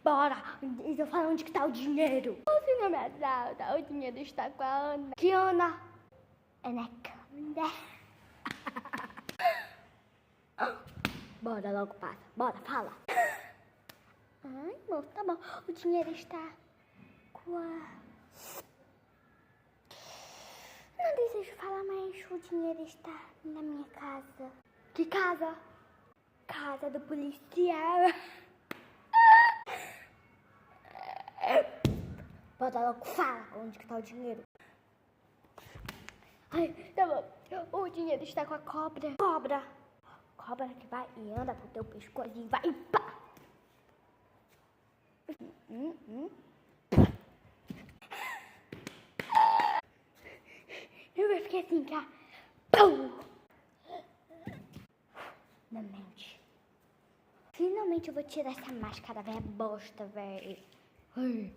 Bora! Eu falo onde que tá o dinheiro. Você não me ajuda, o dinheiro está com a Ana. Que Ana? É na câmera. Bora logo, passa. Bora, fala. Ai, amor, tá bom. O dinheiro está com a... Não desejo falar, mas o dinheiro está na minha casa. Que casa? Casa do policial. Bota logo, fala onde que tá o dinheiro. Ai, tá bom. O dinheiro está com a cobra. Cobra. Cobra que vai e anda pro teu pescoço e vai e pá. Eu vou ficar assim, cá. Pum. Não mente. Finalmente eu vou tirar essa máscara, velho bosta, velho. Ai.